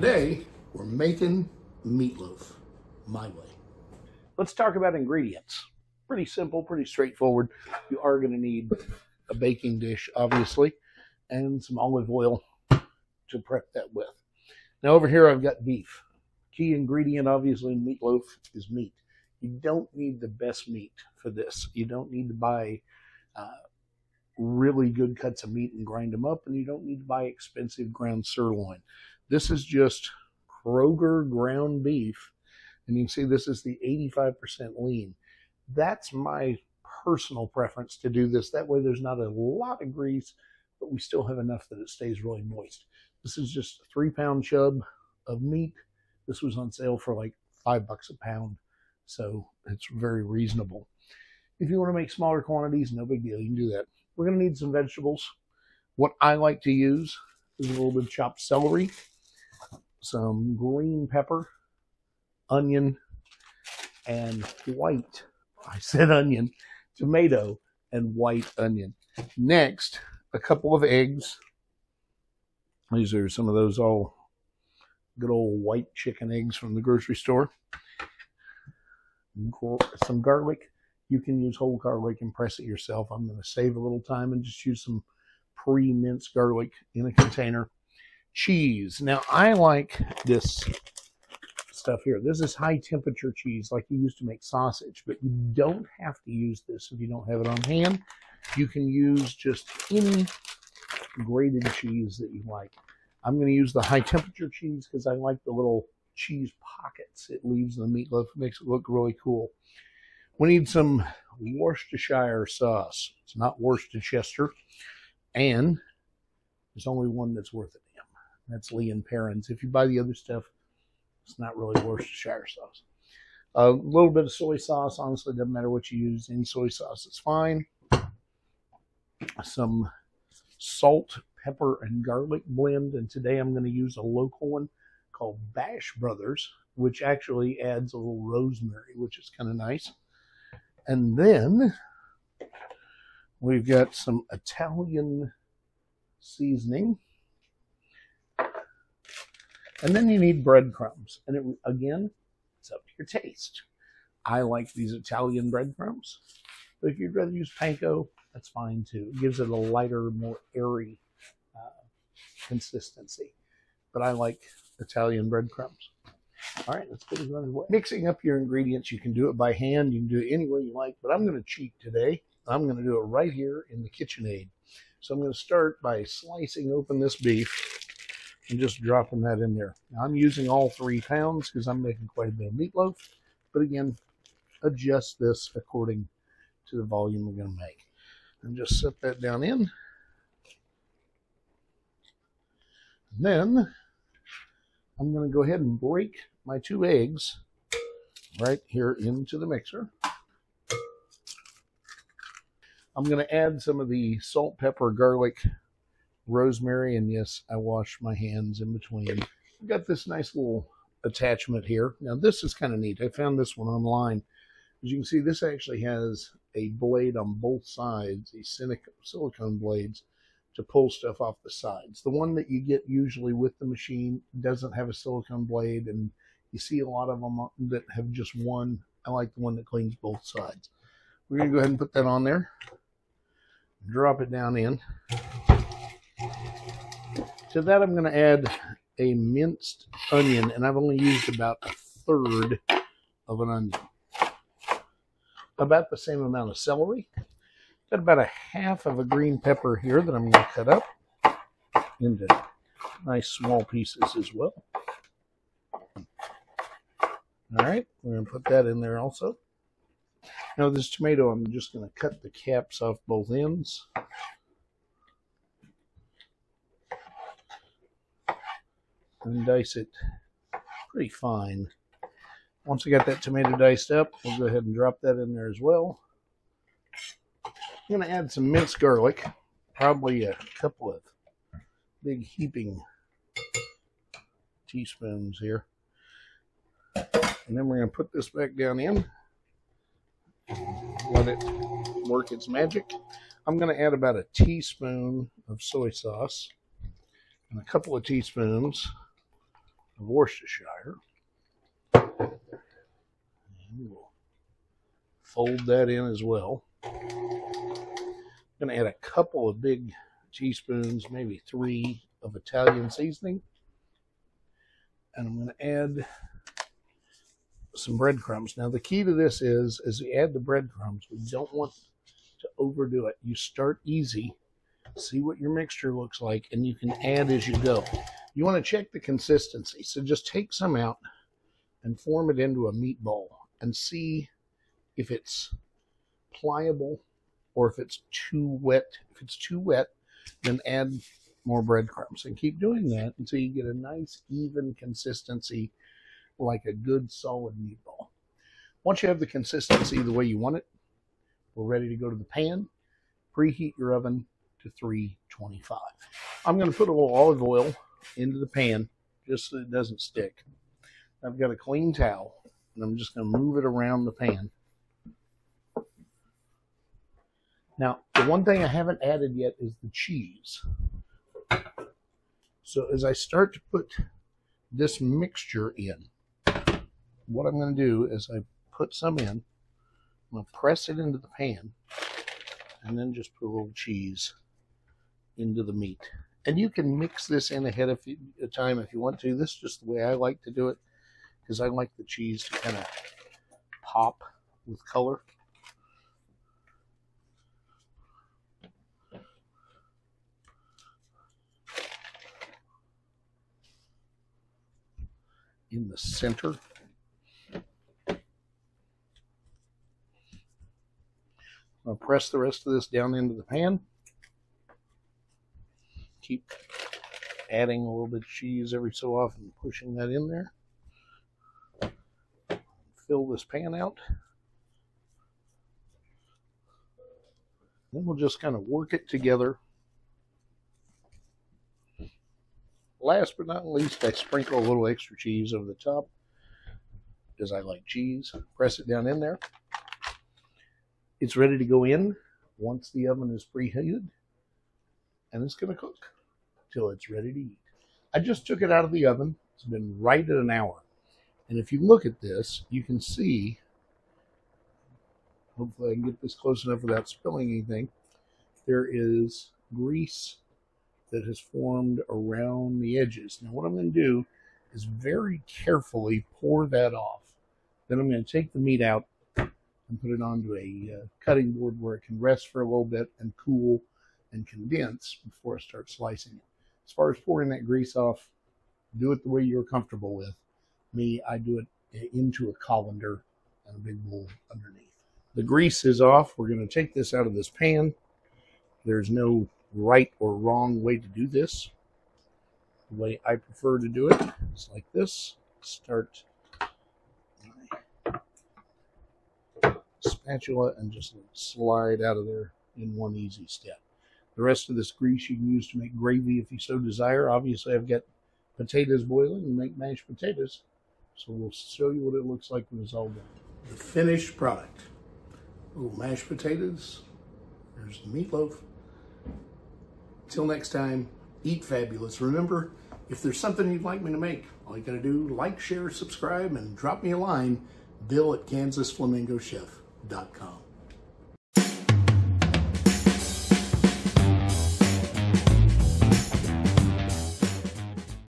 Today, we're making meatloaf my way. Let's talk about ingredients. Pretty simple, pretty straightforward. You are going to need a baking dish, obviously, and some olive oil to prep that with. Now over here I've got beef. Key ingredient, obviously, in meatloaf is meat. You don't need the best meat for this. You don't need to buy really good cuts of meat and grind them up, and you don't need to buy expensive ground sirloin. This is just Kroger ground beef, and you can see this is the 85% lean. That's my personal preference to do this. That way there's not a lot of grease, but we still have enough that it stays really moist. This is just a 3-pound chub of meat. This was on sale for like $5 a pound, so it's very reasonable. If you want to make smaller quantities, no big deal, you can do that. We're going to need some vegetables. What I like to use is a little bit of chopped celery, some green pepper, onion, and white, I said onion, tomato, and white onion. Next, a couple of eggs. These are some of those all good old white chicken eggs from the grocery store. Some garlic. You can use whole garlic and press it yourself. I'm going to save a little time and just use some pre-minced garlic in a container. Cheese. Now, I like this stuff here. This is high temperature cheese like you use to make sausage, but you don't have to use this if you don't have it on hand. You can use just any grated cheese that you like. I'm going to use the high temperature cheese because I like the little cheese pockets it leaves in the meatloaf. It makes it look really cool. We need some Worcestershire sauce. It's not Worcestershire. And there's only one that's worth it. That's Lee & Perrins. If you buy the other stuff, it's not really Worcestershire sauce. A little bit of soy sauce. Honestly, it doesn't matter what you use. Any soy sauce is fine. Some salt, pepper, and garlic blend. And today I'm going to use a local one called Bash Brothers, which actually adds a little rosemary, which is kind of nice. And then we've got some Italian seasoning. And then you need breadcrumbs. And again, it's up to your taste. I like these Italian breadcrumbs. But if you'd rather use panko, that's fine too. It gives it a lighter, more airy consistency. But I like Italian breadcrumbs. All right, let's get it underway. Mixing up your ingredients, you can do it by hand. You can do it any way you like. But I'm going to cheat today. I'm going to do it right here in the KitchenAid. So I'm going to start by slicing open this beef and just dropping that in there. Now, I'm using all 3 pounds because I'm making quite a bit of meatloaf. But again, adjust this according to the volume we're going to make. And just set that down in. And then I'm going to go ahead and break my 2 eggs right here into the mixer. I'm going to add some of the salt, pepper, garlic, rosemary, and yes, I washed my hands in between. I've got this nice little attachment here. Now this is kind of neat. I found this one online. As you can see, this actually has a blade on both sides, these silicone blades to pull stuff off the sides. The one that you get usually with the machine doesn't have a silicone blade, and you see a lot of them that have just one. I like the one that cleans both sides. We're going to go ahead and put that on there. Drop it down in. To that, I'm going to add a minced onion, and I've only used about 1/3 of an onion. About the same amount of celery. Got about 1/2 of a green pepper here that I'm going to cut up into nice small pieces as well. All right, we're going to put that in there also. Now this tomato, I'm just going to cut the caps off both ends. And dice it pretty fine. Once I got that tomato diced up, we'll go ahead and drop that in there as well. I'm going to add some minced garlic, probably a couple of big heaping teaspoons here. And then we're going to put this back down in. Let it work its magic. I'm going to add about a teaspoon of soy sauce and a couple of teaspoons of Worcestershire. And we'll fold that in as well. I'm going to add a couple of big teaspoons, maybe 3, of Italian seasoning. And I'm going to add some breadcrumbs. Now the key to this is, as you add the breadcrumbs, we don't want to overdo it. You start easy, see what your mixture looks like, and you can add as you go. You want to check the consistency. So just take some out and form it into a meatball and see if it's pliable or if it's too wet. If it's too wet, then add more breadcrumbs and keep doing that until you get a nice even consistency, like a good solid meatball. Once you have the consistency the way you want it, we're ready to go to the pan. Preheat your oven to 325. I'm going to put a little olive oil into the pan just so it doesn't stick. I've got a clean towel and I'm just going to move it around the pan. Now, the one thing I haven't added yet is the cheese. So as I start to put this mixture in, what I'm going to do is I put some in, I'm going to press it into the pan, and then just put a little cheese into the meat. And you can mix this in ahead of time if you want to. This is just the way I like to do it, because I like the cheese to kind of pop with color. In the center. I'll press the rest of this down into the pan. Keep adding a little bit of cheese every so often, pushing that in there. Fill this pan out. Then we'll just kind of work it together. Last but not least, I sprinkle a little extra cheese over the top, because I like cheese. Press it down in there. It's ready to go in once the oven is preheated, and it's going to cook till it's ready to eat. I just took it out of the oven. It's been right at an hour. And if you look at this, you can see, hopefully I can get this close enough without spilling anything, there is grease that has formed around the edges. Now what I'm going to do is very carefully pour that off. Then I'm going to take the meat out and put it onto a cutting board where it can rest for a little bit and cool and condense before I start slicing it. As far as pouring that grease off, do it the way you're comfortable with. Me, I do it into a colander and a big bowl underneath. The grease is off. We're going to take this out of this pan. There's no right or wrong way to do this. The way I prefer to do it is like this. Start my spatula and just slide out of there in one easy step. The rest of this grease you can use to make gravy if you so desire. Obviously I've got potatoes boiling and make mashed potatoes, so we'll show you what it looks like when it's all done. The finished product. Little mashed potatoes. There's the meatloaf. Till next time, eat fabulous. Remember, if there's something you'd like me to make, all you gotta do, like, share, subscribe, and drop me a line, bill@kansasflamingochef.com.